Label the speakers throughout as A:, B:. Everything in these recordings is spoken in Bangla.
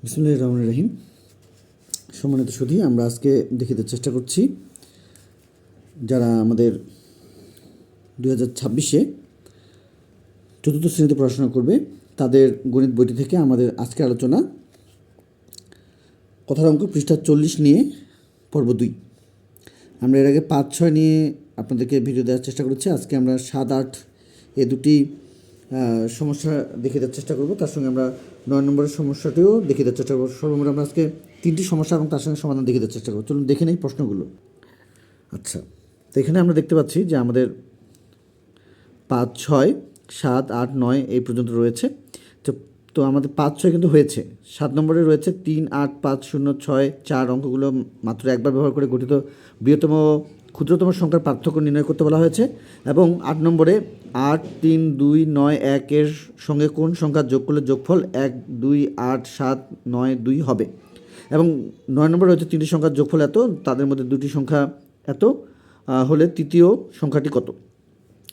A: বিসমিল্লাহির রহমানির রহিম। সম্মানিত সুধী, আমরা আজকে দেখিতে চেষ্টা করছি যারা আমাদের 2026-এ চতুর্থ শ্রেণীতে পড়াশোনা করবে তাদের গণিত বইটি থেকে আমাদের আজকের আলোচনা কথার অঙ্ক পৃষ্ঠা 40 নিয়ে পর্ব 2। আমরা এর আগে 5-6 নিয়ে আপনাদেরকে ভিডিও দেওয়ার চেষ্টা করেছি। আজকে আমরা 7-8 এই দুটি সমস্যা দেখিয়ে দেওয়ার চেষ্টা করব। তার সঙ্গে আমরা 9 নম্বরের সমস্যাটিও দেখিয়ে দেওয়ার চেষ্টা করব। সর্বমোট আমরা আজকে 3টি সমস্যা এবং তার সঙ্গে সমাধান দেখিয়ে দেওয়ার চেষ্টা করব। চলুন দেখে নেই প্রশ্নগুলো। আচ্ছা, তো এখানে আমরা দেখতে পাচ্ছি যে আমাদের 5, 6, 7, 8, 9 এই পর্যন্ত রয়েছে। তো আমাদের 5, 6 কিন্তু হয়েছে। 7 নম্বরে রয়েছে 3, 8, 5, 0, 6, 4 অঙ্কগুলো মাত্র একবার ব্যবহার করে গঠিত বৃহত্তম ক্ষুদ্রতম সংখ্যার পার্থক্য নির্ণয় করতে বলা হয়েছে। এবং 8 নম্বরে 8, 3, 2, 9, 1 এর সঙ্গে কোন সংখ্যা যোগ করলে যোগফল 1, 2, 8, 7, 9, 2 হবে। এবং 9 নম্বরে হচ্ছে 3টি সংখ্যার যোগফল এত, তাদের মধ্যে 2টি সংখ্যা এত হলে তৃতীয় সংখ্যাটি কত।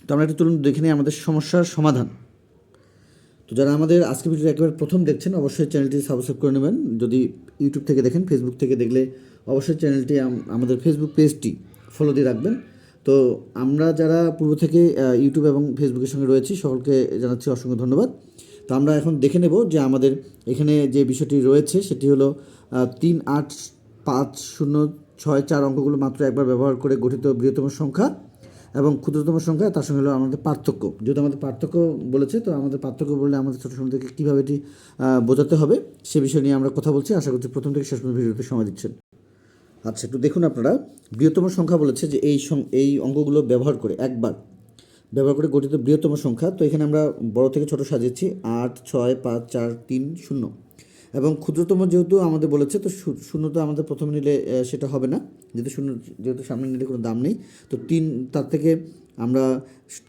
A: তো আমরা একটু চলুন দেখে নিই আমাদের সমস্যার সমাধান। তো যারা আমাদের আজকে ভিডিও একেবারে প্রথম দেখছেন অবশ্যই চ্যানেলটি সাবস্ক্রাইব করে নেবেন। যদি ইউটিউব থেকে দেখেন, ফেসবুক থেকে দেখলে অবশ্যই চ্যানেলটি আমাদের ফেসবুক পেজটি ফলো দিয়ে রাখবেন। তো আমরা যারা পূর্ব থেকে ইউটিউব এবং ফেসবুকের সঙ্গে রয়েছি সকলকে জানাচ্ছি অসংখ্য ধন্যবাদ। তো আমরা এখন দেখে নেব যে আমাদের এখানে যে বিষয়টি রয়েছে সেটি হলো 3, 8, 5, 0, 6, 4 অঙ্কগুলো মাত্র একবার ব্যবহার করে গঠিত বৃহত্তম সংখ্যা এবং ক্ষুদ্রতম সংখ্যা, তার সঙ্গে হলো আমাদের পার্থক্য। যেহেতু আমাদের পার্থক্য বলেছে, তো আমাদের পার্থক্য বললে আমাদের ছোটো সময় থেকে কীভাবে এটি বোঝাতে হবে সে বিষয় নিয়ে আমরা কথা বলছি। আশা করছি প্রথম থেকে শেষ পর্যন্ত ভিডিওতে সময় দিচ্ছেন। আচ্ছা, একটু দেখুন আপনারা, বৃহত্তম সংখ্যা বলেছে যে এই অঙ্কগুলো ব্যবহার করে একবার ব্যবহার করে গঠিত বৃহত্তম সংখ্যা। তো এখানে আমরা বড় থেকে ছোট সাজিয়েছি 8, 6, 5, 4, 3, 0। এবং ক্ষুদ্রতম যেহেতু আমাদের বলেছে, তো শূন্য তো আমাদের প্রথমে নিলে সেটা হবে না, যেহেতু সামনে নিলে কোনো দাম নেই। তো 3, তার থেকে আমরা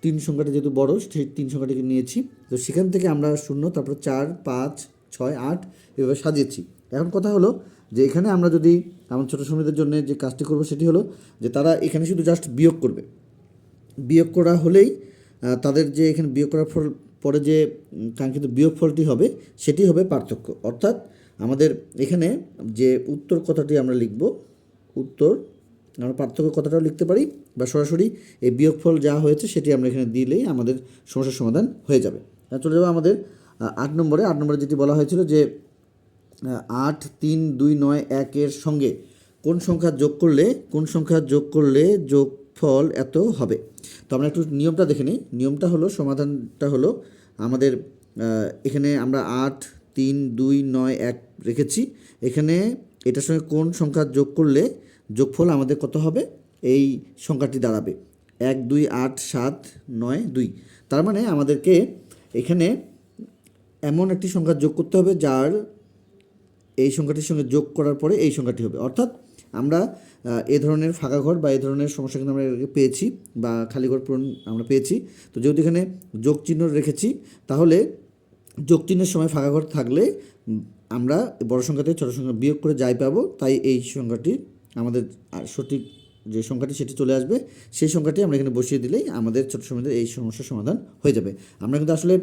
A: 3 সংখ্যাটা যেহেতু বড়, সেই 3 সংখ্যাটিকে নিয়েছি। তো সেখান থেকে আমরা 0, তারপর 4, 5, 6, 8 এভাবে সাজিয়েছি। এখন কথা হলো যে এখানে আমরা যদি আমার ছোটো শ্রমিকদের জন্য যে কাজটি করবো সেটি হলো যে তারা এখানে শুধু জাস্ট বিয়োগ করবে। বিয়োগ করা হলেই তাদের যে এখানে বিয়োগ করার পরে যে কাঙ্ক্ষিত বিয়োগফলটি হবে সেটি হবে পার্থক্য। অর্থাৎ আমাদের এখানে যে উত্তর কথাটি আমরা লিখব, উত্তর আমরা পার্থক্য কথাটাও লিখতে পারি বা সরাসরি এই বিয়োগফল যা হয়েছে সেটি আমরা এখানে দিলেই আমাদের সমস্যার সমাধান হয়ে যাবে। চলে যাবো আমাদের 8 নম্বরে। 8 নম্বরে যেটি বলা হয়েছিল যে 8, 3, 2, 9, 1 এর সঙ্গে কোন সংখ্যা যোগ করলে যোগফল এত হবে। তো আমরা একটু নিয়মটা দেখে নিই। নিয়মটা হলো, সমাধানটা হলো আমাদের এখানে আমরা 8, 3, 2, 9, 1 রেখেছি। এখানে এটার সঙ্গে কোন সংখ্যা যোগ করলে যোগফল আমাদের কত হবে, এই সংখ্যাটি দাঁড়াবে 1, 2, 8, 7, 9, 2। তার মানে আমাদেরকে এখানে এমন একটি সংখ্যা যোগ করতে হবে যার এই সংখ্যাটির সঙ্গে যোগ করার পরে এই সংখ্যাটি হবে। অর্থাৎ আমরা এ ধরনের ফাঁকা ঘর বা এই ধরনের সমস্যা কিন্তু আমরা পেয়েছি, বা খালি ঘর পূরণ আমরা পেয়েছি। তো যেহেতু এখানে যোগ চিহ্ন রেখেছি, তাহলে যোগ চিহ্নের সময় ফাঁকা ঘর থাকলে আমরা বড় সংখ্যা থেকে ছোটো সংখ্যা বিয়োগ করে যাই পাবো, তাই এই সংখ্যাটি আমাদের সঠিক যে সংখ্যাটি সেটি চলে আসবে। সেই সংখ্যাটি আমরা এখানে বসিয়ে দিলেই আমাদের ছোটো সময়ের এই সমস্যার সমাধান হয়ে যাবে। আমরা কিন্তু আসলে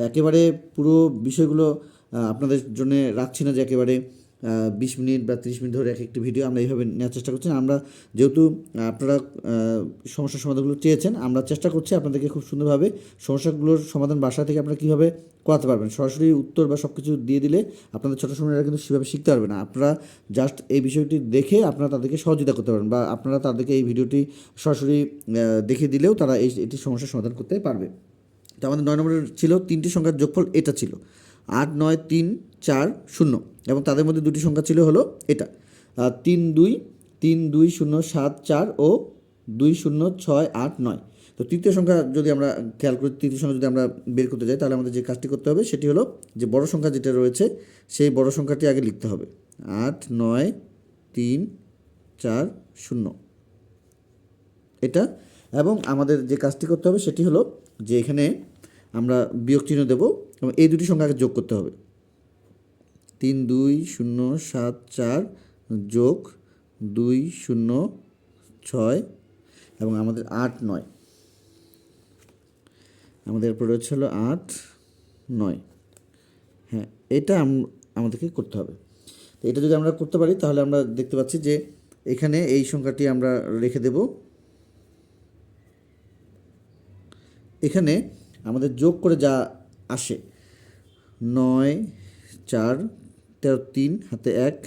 A: একেবারে পুরো বিষয়গুলো আপনাদের জন্য রাখছি না যে একেবারে 20 মিনিট বা 30 মিনিট ধরে একটি ভিডিও আমরা এইভাবে নেওয়ার চেষ্টা করছি। আমরা যেহেতু আপনারা সমস্যার সমাধানগুলো চেয়েছেন, আমরা চেষ্টা করছি আপনাদেরকে খুব সুন্দরভাবে সমস্যাগুলোর সমাধান বাসা থেকে আপনারা কীভাবে করাতে পারবেন। সরাসরি উত্তর বা সব কিছু দিয়ে দিলে আপনাদের ছোটো সময়রা কিন্তু সেভাবে শিখতে পারবে না। আপনারা জাস্ট এই বিষয়টি দেখে আপনারা তাদেরকে সহযোগিতা করতে পারবেন, বা আপনারা তাদেরকে এই ভিডিওটি সরাসরি দেখিয়ে দিলেও তারা এটি সমস্যার সমাধান করতে পারবে। তো আমাদের 9 নম্বরের ছিল 3টি সংখ্যার যোগফল এটা ছিল 8, 9, 3, 4, 0। এবং তাদের মধ্যে 2টি সংখ্যা ছিল হলো এটা 3, 2, 0, 7, 4 ও 2, 0, 6, 8, 9। তো তৃতীয় সংখ্যা যদি আমরা খেয়াল করি, তৃতীয় সংখ্যা যদি আমরা বের করতে যাই, তাহলে আমাদের যে কাজটি করতে হবে সেটি হলো যে বড় সংখ্যা যেটা রয়েছে সেই বড় সংখ্যাটি আগে লিখতে হবে 8, 9, 3, 4, 0 এটা। এবং আমাদের যে কাজটি করতে হবে সেটি হলো যে এখানে আমরা বিয়োগ চিহ্ন দেবো এবং এই দুটি সংখ্যা আগে যোগ করতে হবে। 3, 2, 0, 7, 4 যোগ 2, 0, 6 এবং আমাদের 8, 9। আমাদের এরপর রয়েছে হলো 8, 9। হ্যাঁ, এটা আমাদেরকে করতে হবে। তো এটা যদি আমরা করতে পারি তাহলে আমরা দেখতে পাচ্ছি যে এখানে এই সংখ্যাটি আমরা রেখে দেব। এখানে আমাদের যোগ করে যা আসে 9 4 13 3 হাতে 1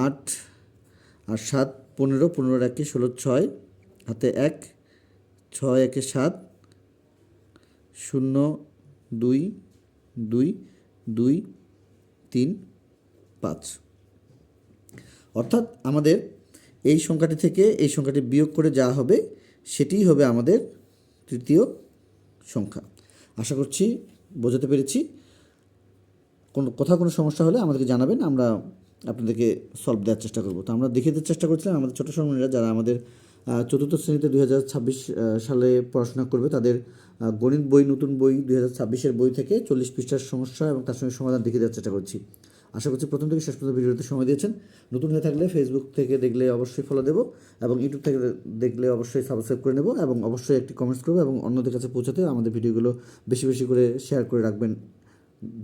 A: 8 আর 7 15 15 একে 16 6 হাতে 1 6 একে 7 0 2 2 2 3 5। অর্থাৎ আমাদের এই সংখ্যাটি থেকে এই সংখ্যাটি বিয়োগ করে যা হবে সেটিই হবে আমাদের তৃতীয় সংখ্যা। আশা করছি বোঝাতে পেরেছি। কোনো সমস্যা হলে আমাদেরকে জানাবেন, আমরা আপনাদেরকে সলভ দেওয়ার চেষ্টা করব। তো আমরা দেখিয়ে দেওয়ার চেষ্টা করছিলাম আমাদের ছোটো সন্তানরা যারা আমাদের চতুর্থ শ্রেণীতে 2026 সালে পড়াশোনা করবে তাদের গণিত বই, নতুন বই 2026-এর বই থেকে 40 পৃষ্ঠার সমস্যা এবং তার সঙ্গে সমাধান দেখিয়ে দেওয়ার চেষ্টা করছি। আশা করছি প্রথম থেকে শেষ পর্যন্ত ভিডিওতে সময় দিয়েছেন। নতুন হয়ে থাকলে ফেসবুক থেকে দেখলে অবশ্যই ফলো দেবো এবং ইউটিউব থেকে দেখলে অবশ্যই সাবস্ক্রাইব করে নেব এবং অবশ্যই একটি কমেন্টস করবো এবং অন্যদের কাছে পৌঁছাতে আমাদের ভিডিওগুলো বেশি বেশি করে শেয়ার করে রাখবেন।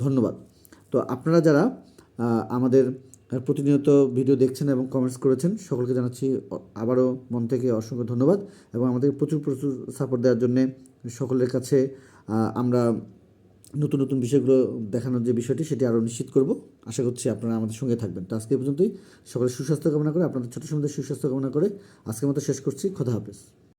A: ধন্যবাদ। তো আপনারা যারা আমাদের প্রতিনিয়ত ভিডিও দেখছেন এবং কমেন্টস করেছেন সকলকে জানাচ্ছি আবারও মন থেকে অসংখ্য ধন্যবাদ এবং আমাদের প্রচুর সাপোর্ট দেওয়ার জন্যে সকলের কাছে আমরা নতুন নতুন বিষয়গুলো দেখানোর যে বিষয়টি সেটি আরও নিশ্চিত করব। আশা করছি আপনারা আমাদের সঙ্গে থাকবেন। তো আজকে পর্যন্তই সকলের সুস্বাস্থ্য কামনা করে, আপনাদের ছোটো সন্তানদের সুস্বাস্থ্য কামনা করে আজকের মতো শেষ করছি। খোদা হাফেজ।